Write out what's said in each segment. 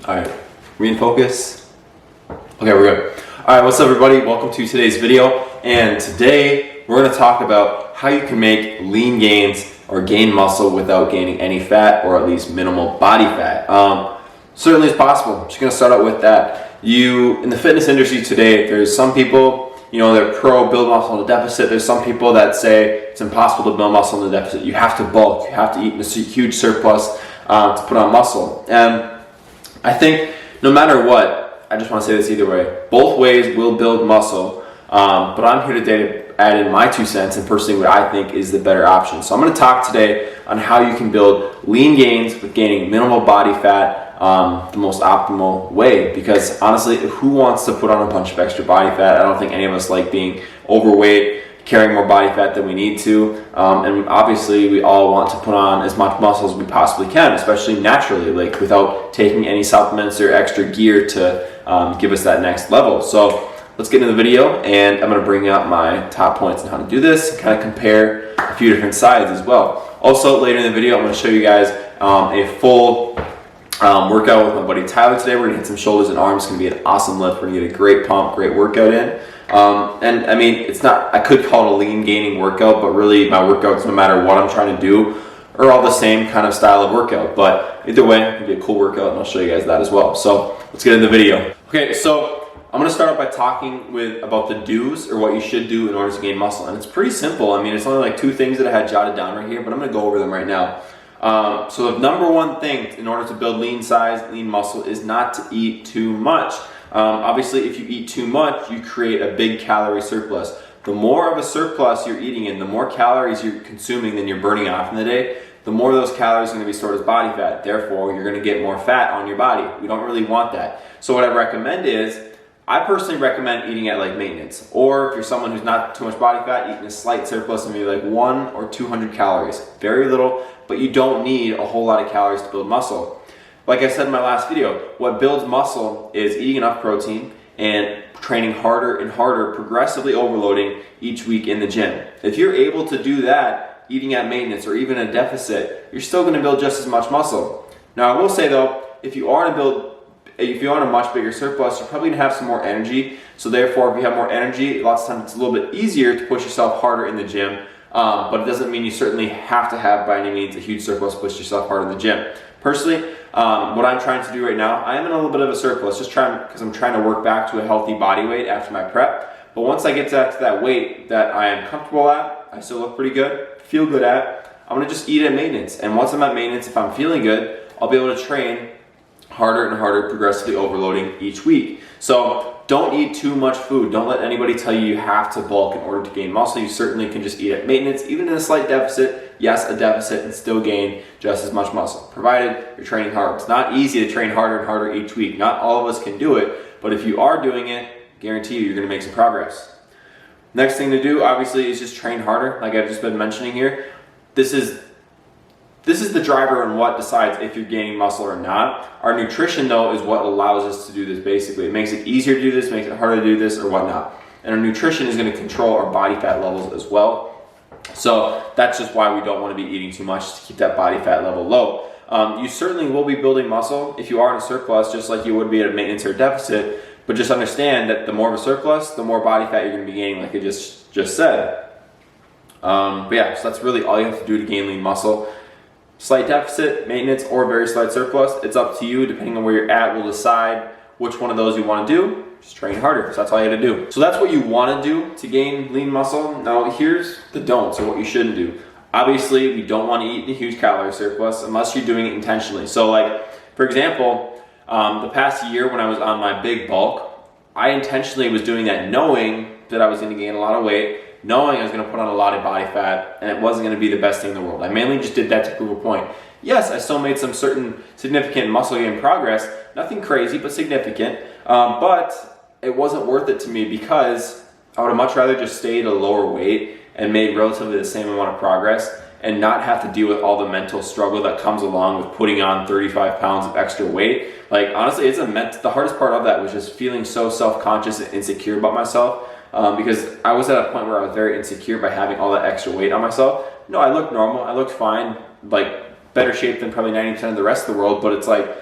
Alright, we in focus? Okay, we're good. Alright, what's up everybody? Welcome to today's video. And today we're going to talk about how you can make lean gains or gain muscle without gaining any fat, or at least minimal body fat. Certainly it's possible. I'm just going to start out with that. In the fitness industry today, there's some people, they're pro build muscle in a deficit. There's some people that say it's impossible to build muscle in a deficit. You have to bulk. You have to eat in a huge surplus to put on muscle. And I think no matter what, I just want to say this either way, both ways will build muscle, but I'm here today to add in my 2 cents and personally what I think is the better option. So I'm going to talk today on how you can build lean gains with gaining minimal body fat the most optimal way, because honestly, who wants to put on a bunch of extra body fat? I don't think any of us like being overweight, carrying more body fat than we need to, and obviously we all want to put on as much muscle as we possibly can, especially naturally, like without taking any supplements or extra gear to give us that next level. So let's get into the video, and I'm going to bring up my top points on how to do this and kind of compare a few different sides as well. Also, later in the video, I'm going to show you guys a full workout with my buddy Tyler today. We're going to hit some shoulders and arms. It's going to be an awesome lift. We're going to get a great pump, great workout in. And I mean, I could call it a lean gaining workout, but really my workouts, no matter what I'm trying to do, are all the same kind of style of workout. But either way, it'll be a cool workout, and I'll show you guys that as well. So let's get into the video. Okay, so I'm going to start off by talking about the do's, or what you should do in order to gain muscle. And it's pretty simple. I mean, it's only like 2 things that I had jotted down right here, but I'm going to go over them right now. So the number 1 thing in order to build lean muscle is not to eat too much. Obviously, if you eat too much, you create a big calorie surplus. The more of a surplus you're eating in, the more calories you're consuming than you're burning off in the day, the more of those calories are going to be stored as body fat. Therefore, you're going to get more fat on your body. We don't really want that. So what I recommend is, I personally recommend eating at like maintenance. Or if you're someone who's not too much body fat, eating a slight surplus of maybe like 100 or 200 calories. Very little, but you don't need a whole lot of calories to build muscle. Like I said in my last video, what builds muscle is eating enough protein and training harder and harder, progressively overloading each week in the gym. If you're able to do that, eating at maintenance or even a deficit, you're still going to build just as much muscle. Now, I will say though, if you are on a much bigger surplus, you're probably going to have some more energy. So therefore, if you have more energy, lots of times it's a little bit easier to push yourself harder in the gym. But it doesn't mean you certainly have to have, by any means, a huge surplus to push yourself harder in the gym. Personally, what I'm trying to do right now, I am in a little bit of a surplus, because I'm trying to work back to a healthy body weight after my prep. But once I get to that weight that I am comfortable at, I still look pretty good, feel good at, I'm going to just eat at maintenance. And once I'm at maintenance, if I'm feeling good, I'll be able to train harder and harder, progressively overloading each week. So don't eat too much food. Don't let anybody tell you have to bulk in order to gain muscle. You certainly can just eat at maintenance, even in a slight deficit. Yes, a deficit, and still gain just as much muscle, provided you're training hard. It's not easy to train harder and harder each week. Not all of us can do it, but if you are doing it, I guarantee you're going to make some progress. Next thing to do, obviously, is just train harder, like I've just been mentioning here. This is the driver on what decides if you're gaining muscle or not. Our nutrition, though, is what allows us to do this, basically. It makes it easier to do this, makes it harder to do this, or whatnot. And our nutrition is going to control our body fat levels as well. So that's just why we don't want to be eating too much, to keep that body fat level low. You certainly will be building muscle if you are in a surplus, just like you would be at a maintenance or deficit. But just understand that the more of a surplus, the more body fat you're going to be gaining, like I just said. But yeah, so that's really all you have to do to gain lean muscle. Slight deficit, maintenance, or very slight surplus. It's up to you. Depending on where you're at, we'll decide which one of those you want to do. Just train harder. So that's all you have to do. So that's what you want to do to gain lean muscle. Now here's the don'ts, or what you shouldn't do. Obviously, we don't want to eat a huge calorie surplus unless you're doing it intentionally. So like, for example, the past year when I was on my big bulk, I intentionally was doing that knowing that I was going to gain a lot of weight, knowing I was going to put on a lot of body fat, and it wasn't going to be the best thing in the world. I mainly just did that to prove a point. Yes, I still made some certain significant muscle gain progress, nothing crazy, but significant, but it wasn't worth it to me, because I would have much rather just stayed a lower weight and made relatively the same amount of progress and not have to deal with all the mental struggle that comes along with putting on 35 pounds of extra weight. Like, honestly, the hardest part of that was just feeling so self-conscious and insecure about myself. Because I was at a point where I was very insecure by having all that extra weight on myself. No, I looked normal, I looked fine, like better shape than probably 90% of the rest of the world, but it's like,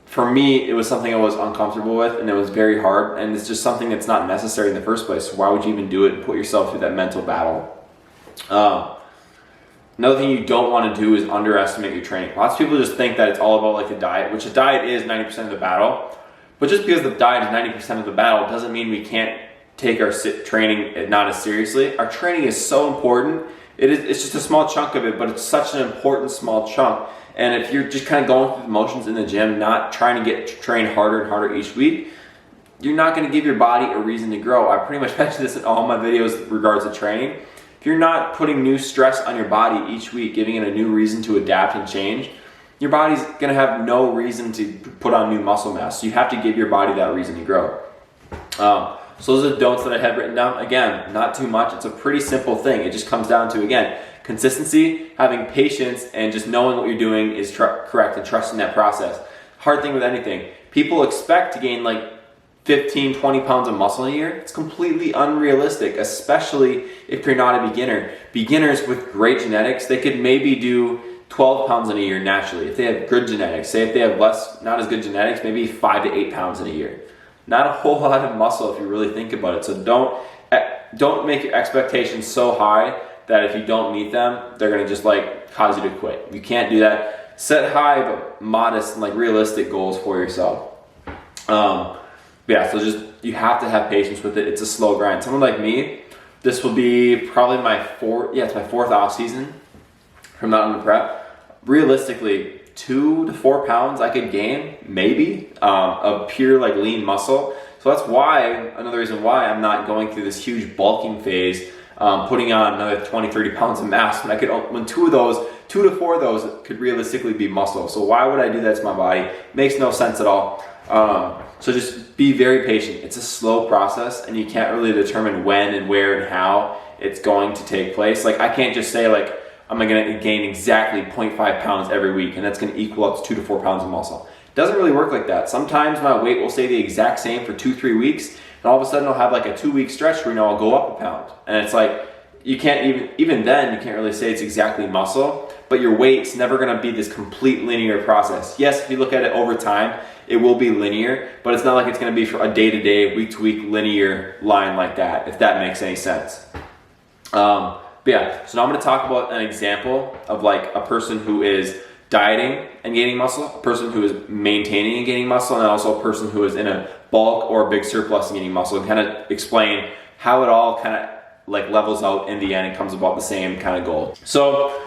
for me, it was something I was uncomfortable with, and it was very hard, and it's just something that's not necessary in the first place. So why would you even do it and put yourself through that mental battle? Another thing you don't want to do is underestimate your training. Lots of people just think that it's all about like the diet, which the diet is 90% of the battle. But just because the diet is 90% of the battle doesn't mean we can't take our training not as seriously. Our training is so important. It's just a small chunk of it, but it's such an important small chunk. And if you're just kind of going through the motions in the gym, not trying to train harder and harder each week, you're not going to give your body a reason to grow. I pretty much mention this in all my videos in regards to training. If you're not putting new stress on your body each week, giving it a new reason to adapt and change, your body's going to have no reason to put on new muscle mass. So you have to give your body that reason to grow. So those are the don'ts that I had written down. Again, not too much. It's a pretty simple thing. It just comes down to, again, consistency, having patience, and just knowing what you're doing is correct and trusting that process. Hard thing with anything. People expect to gain like 15, 20 pounds of muscle in a year. It's completely unrealistic, especially if you're not a beginner. Beginners with great genetics, they could maybe do 12 pounds in a year naturally. If they have good genetics, say if they have not as good genetics, maybe 5 to 8 pounds in a year. Not a whole lot of muscle if you really think about it. So don't make your expectations so high that if you don't meet them, they're gonna just like cause you to quit. You can't do that. Set high but modest and like realistic goals for yourself. Yeah, so just, you have to have patience with it. It's a slow grind. Someone like me, this will be probably my fourth off season from Mountain to Prep. Realistically, 2 to 4 pounds I could gain, maybe, of pure like lean muscle. So that's why, another reason why I'm not going through this huge bulking phase, putting on another 20, 30 pounds of mass when 2 to 4 of those could realistically be muscle. So why would I do that to my body? Makes no sense at all. So just be very patient. It's a slow process, and you can't really determine when and where and how it's going to take place. Like I can't just say like, I'm gonna gain exactly 0.5 pounds every week, and that's gonna equal up to 2 to 4 pounds of muscle. It doesn't really work like that. Sometimes my weight will stay the exact same for 2-3 weeks, and all of a sudden I'll have like a 2-week stretch where I'll go up a pound. And it's like, you can't even then, you can't really say it's exactly muscle, but your weight's never gonna be this complete linear process. Yes, if you look at it over time, it will be linear, but it's not like it's gonna be for a day-to-day, week-to-week linear line like that, if that makes any sense. But yeah, so now I'm gonna talk about an example of like a person who is dieting and gaining muscle, a person who is maintaining and gaining muscle, and also a person who is in a bulk or a big surplus and gaining muscle, and kind of explain how it all kind of like levels out in the end and comes about the same kind of goal. So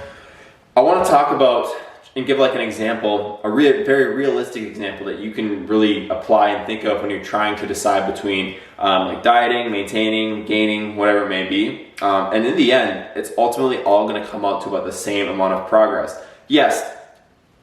I want to talk about and give like an example, very realistic example that you can really apply and think of when you're trying to decide between like dieting, maintaining, gaining, whatever it may be. And in the end, it's ultimately all going to come out to about the same amount of progress. Yes,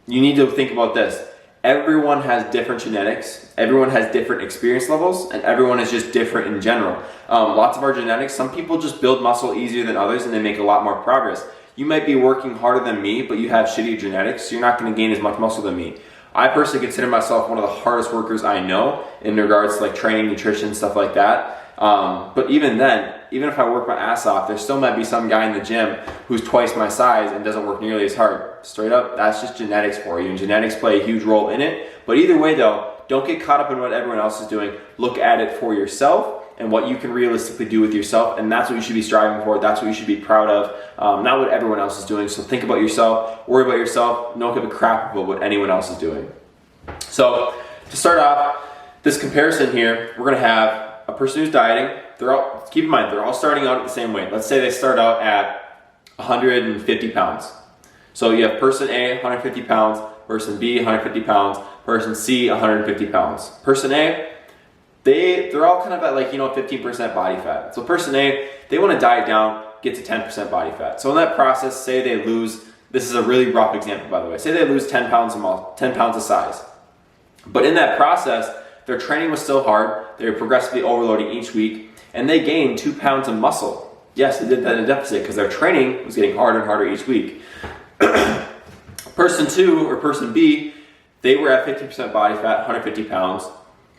you need to think about this. Everyone has different genetics, everyone has different experience levels, and everyone is just different in general. Lots of our genetics, some people just build muscle easier than others and they make a lot more progress. You might be working harder than me, but you have shittier genetics, so you're not going to gain as much muscle than me. I personally consider myself one of the hardest workers I know in regards to like training, nutrition, stuff like that. But even then, even if I work my ass off, there still might be some guy in the gym who's twice my size and doesn't work nearly as hard. Straight up, that's just genetics for you, and genetics play a huge role in it. But either way though, don't get caught up in what everyone else is doing. Look at it for yourself and what you can realistically do with yourself, and that's what you should be striving for. That's what you should be proud of, not what everyone else is doing. So think about yourself, worry about yourself, don't give a crap about what anyone else is doing. So to start off this comparison here, we're gonna have a person who's dieting. Keep in mind, they're all starting out at the same weight. Let's say they start out at 150 pounds. So you have person A, 150 pounds, person B, 150 pounds, person C, 150 pounds. Person A, they're all kind of at like, 15% body fat. So person A, they want to diet down, get to 10% body fat. So in that process, say they lose, this is a really rough example by the way, say they lose 10 pounds of size. But in that process, their training was still hard, they were progressively overloading each week, and they gained 2 pounds of muscle. Yes, they did that in a deficit because their training was getting harder and harder each week. Person 2 or person B, they were at 50% body fat, 150 pounds.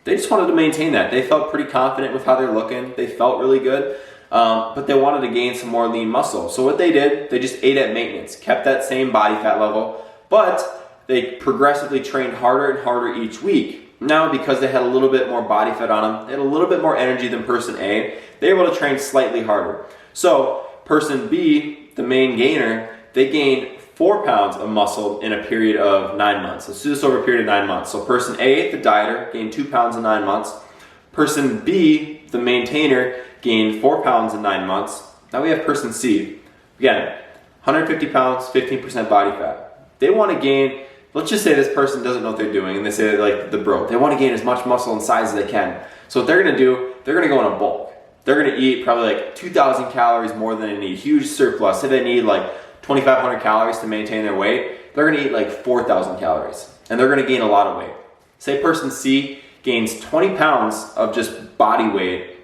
They just wanted to maintain that. They felt pretty confident with how they're looking. They felt really good, but they wanted to gain some more lean muscle. So what they did, they just ate at maintenance, kept that same body fat level, but they progressively trained harder and harder each week. Now, because they had a little bit more body fat on them, they had a little bit more energy than person A, they were able to train slightly harder. So person B, the main gainer, they gained 4 pounds of muscle in a period of 9 months. Let's do this over a period of 9 months. So person A, the dieter, gained 2 pounds in 9 months. Person B, the maintainer, gained 4 pounds in 9 months. Now we have person C. Again, 150 pounds, 15% body fat. They want to gain, let's just say this person doesn't know what they're doing and they say like the bro. They want to gain as much muscle and size as they can. So what they're going to do, they're going to go in a bulk. They're going to eat probably like 2,000 calories more than they need, huge surplus. Say they need like 2,500 calories to maintain their weight, they're going to eat like 4,000 calories and they're going to gain a lot of weight. Say person C gains 20 pounds of just body weight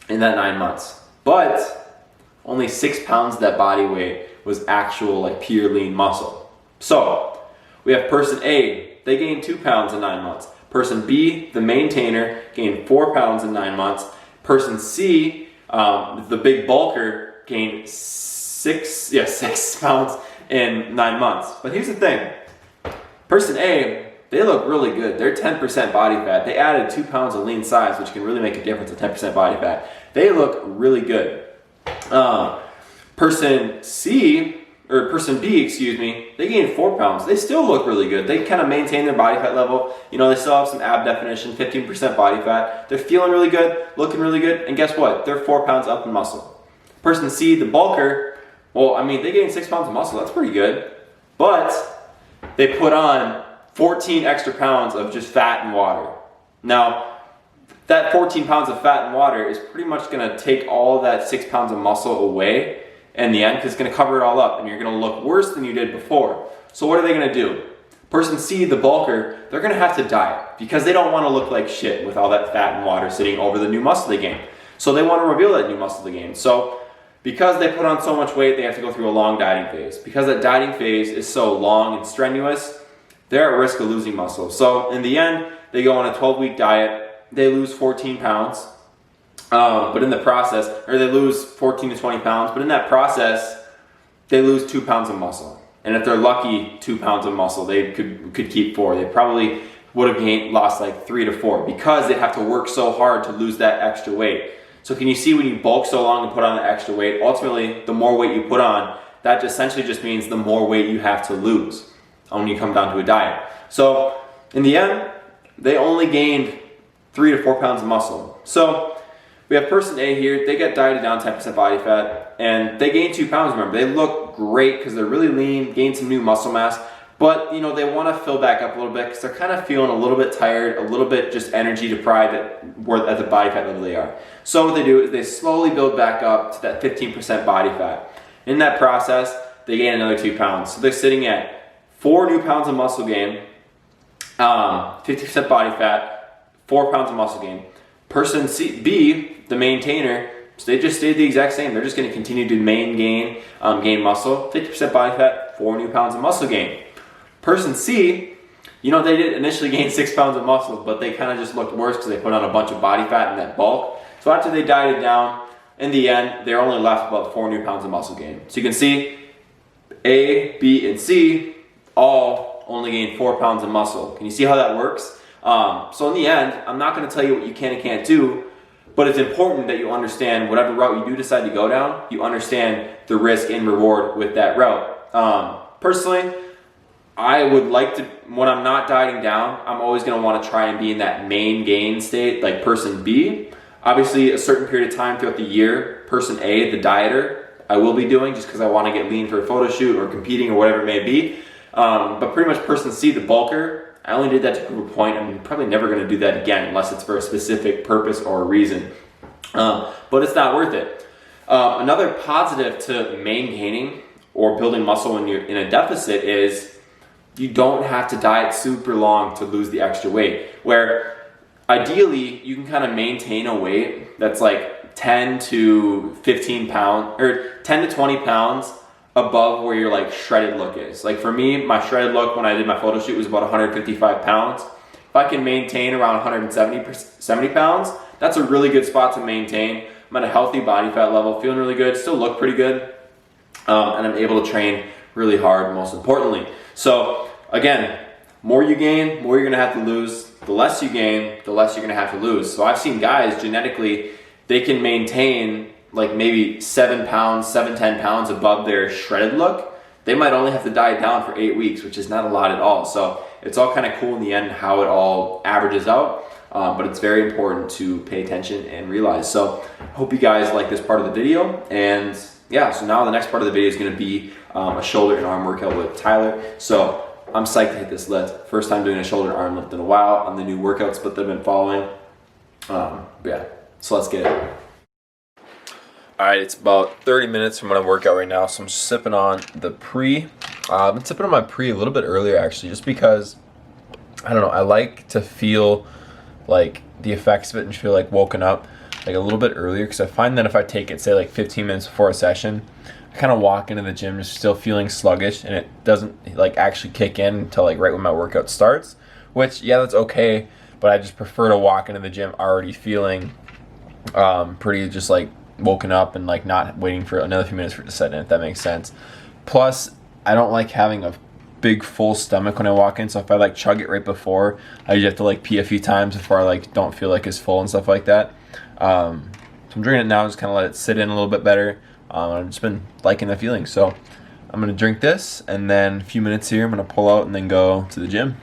in that 9 months, but only 6 pounds of that body weight was actual like pure lean muscle. So we have person A, they gained 2 pounds in 9 months. Person B, the maintainer, gained 4 pounds in 9 months. Person C, the big bulker, gained 6 pounds in 9 months. But here's the thing, person A, they look really good. They're 10% body fat. They added 2 pounds of lean size, which can really make a difference at 10% body fat. They look really good. Person C, or person B, excuse me, they gained 4 pounds. They still look really good. They kind of maintain their body fat level. You know, they still have some ab definition, 15% body fat. They're feeling really good, looking really good, and guess what? They're 4 pounds up in muscle. Person C, the bulker, well, I mean, they gained 6 pounds of muscle. That's pretty good. But they put on 14 extra pounds of just fat and water. Now, that 14 pounds of fat and water is pretty much going to take all that 6 pounds of muscle away in the end, because it's going to cover it all up and you're going to look worse than you did before. So what are they going to do? Person C, the bulker, they're going to have to diet because they don't want to look like shit with all that fat and water sitting over the new muscle they gained. So they want to reveal that new muscle they gained. So because they put on so much weight, they have to go through a long dieting phase. Because that dieting phase is so long and strenuous, they're at risk of losing muscle. So in the end, they go on a 12-week diet, they lose 14 pounds. But in the process, or they lose 14 to 20 pounds, but in that process, they lose 2 pounds of muscle. And if they're lucky, 2 pounds of muscle, they could keep 4. They probably would have lost like 3 to 4 because they have to work so hard to lose that extra weight. So can you see when you bulk so long and put on the extra weight, ultimately, the more weight you put on, that essentially just means the more weight you have to lose when you come down to a diet. So in the end, they only gained 3 to 4 pounds of muscle. So we have person A here, they get dieted down 10% body fat, and they gain 2 pounds, remember. They look great because they're really lean, gain some new muscle mass, but you know, they want to fill back up a little bit because they're kind of feeling a little bit tired, a little bit just energy deprived at the body fat level they are. So what they do is they slowly build back up to that 15% body fat. In that process, they gain another 2 pounds. So they're sitting at 4 new pounds of muscle gain, 50% body fat, 4 pounds of muscle gain. Person B, the maintainer, so they just stayed the exact same. They're just going to continue to gain muscle, 50% body fat, 4 new pounds of muscle gain. Person C, you know, they did initially gain 6 pounds of muscle, but they kind of just looked worse because they put on a bunch of body fat in that bulk. So after they dieted down, in the end, they're only left about 4 new pounds of muscle gain. So you can see A, B, and C all only gained 4 pounds of muscle. Can you see how that works? So in the end, I'm not going to tell you what you can and can't do, but it's important that you understand whatever route you do decide to go down, you understand the risk and reward with that route. Personally, I would like to, when I'm not dieting down, I'm always going to want to try and be in that main gain state like person B. Obviously, a certain period of time throughout the year, person A, the dieter, I will be doing just because I want to get lean for a photo shoot or competing or whatever it may be. But pretty much person C, the bulker, I only did that to prove a point. I'm probably never going to do that again unless it's for a specific purpose or a reason. But it's not worth it. Another positive to maintaining or building muscle when you're in a deficit is you don't have to diet super long to lose the extra weight. Where ideally you can kind of maintain a weight that's like 10 to 15 pounds or 10 to 20 pounds above where your like shredded look is. Like for me, my shredded look when I did my photo shoot was about 155 pounds. If I can maintain around 170 pounds, that's a really good spot to maintain. I'm at a healthy body fat level, feeling really good, still look pretty good, and I'm able to train really hard, most importantly. So again, more you gain, more you're gonna have to lose. The less you gain, the less you're gonna have to lose. So I've seen guys genetically, they can maintain like maybe 10 pounds above their shredded look. They might only have to diet down for 8 weeks, which is not a lot at all. So it's all kind of cool in the end how it all averages out. But it's very important to pay attention and realize. So I hope you guys like this part of the video. And yeah, so now the next part of the video is gonna be a shoulder and arm workout with Tyler. So I'm psyched to hit this lift. First time doing a shoulder and arm lift in a while on the new workout split that I've been following. Yeah, so let's get it. All right, it's about 30 minutes from when I work out right now, so I'm sipping on the pre. I've been sipping on my pre a little bit earlier actually, just because, I don't know, I like to feel like the effects of it and feel like woken up like a little bit earlier, because I find that if I take it, say like 15 minutes before a session, I kind of walk into the gym just still feeling sluggish, and it doesn't like actually kick in until like right when my workout starts, which, yeah, that's okay, but I just prefer to walk into the gym already feeling pretty just like woken up and like not waiting for another few minutes for it to set in, if that makes sense. Plus, I don't like having a big full stomach when I walk in, so if I like chug it right before, I usually have to like pee a few times before I like don't feel like it's full and stuff like that. So I'm drinking it now, just kind of let it sit in a little bit better. I've just been liking the feeling, so I'm gonna drink this, and then a few minutes here I'm gonna pull out and then go to the gym.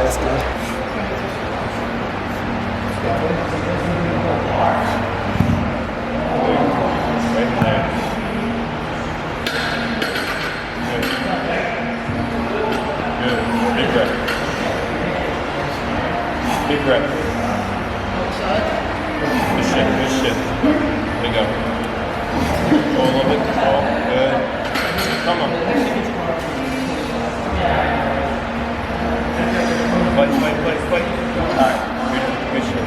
That's good. Big breath. Good shit. There you go. Go a little bit. Oh, good. Come on. Fight. Alright. Good shit.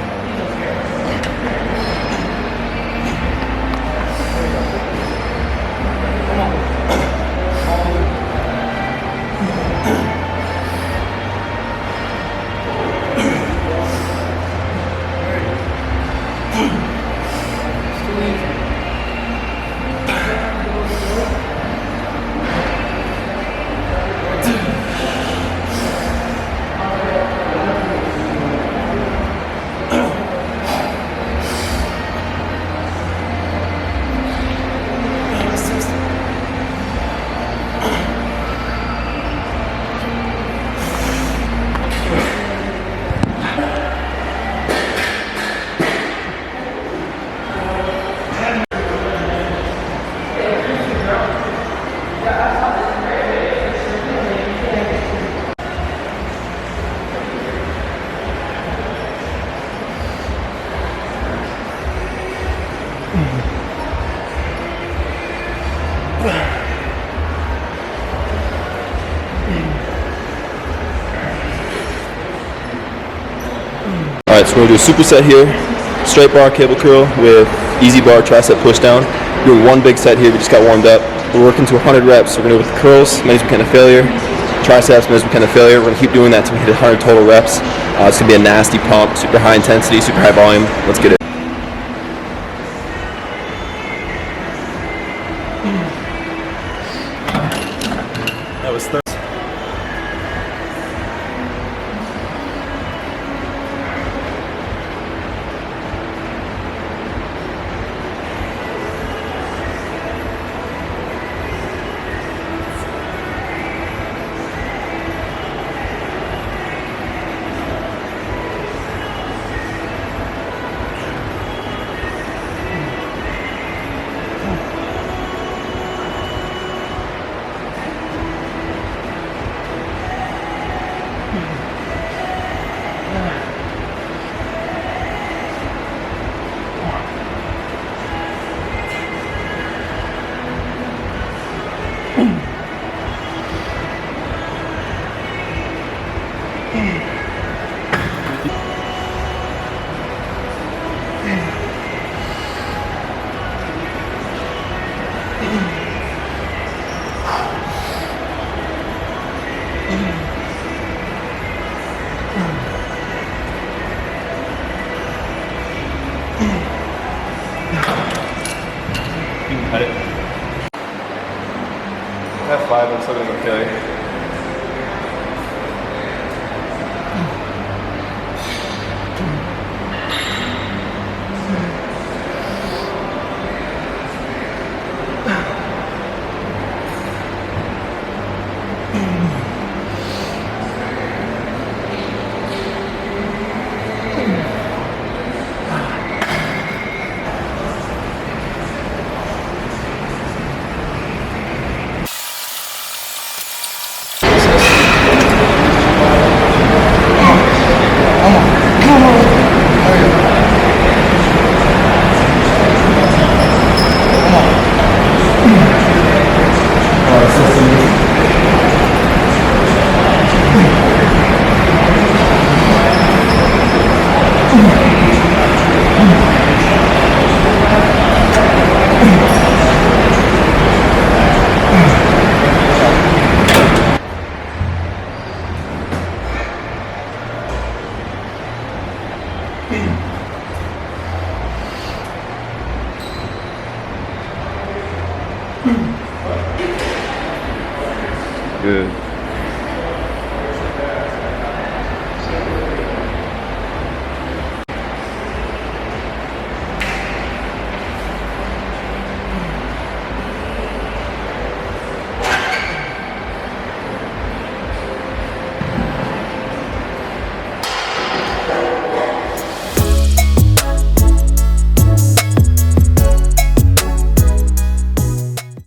Alright, so we're going to do a superset here, straight bar cable curl with easy bar tricep push down. We're doing one big set here, we just got warmed up. We're working to 100 reps, so we're going to do it with the curls, minus kind of failure, triceps, minus kind of failure. We're going to keep doing that until we hit 100 total reps. It's going to be a nasty pump, super high intensity, super high volume. Let's get it. That was 30. Ready? I have 5, I'm still doing okay. Good.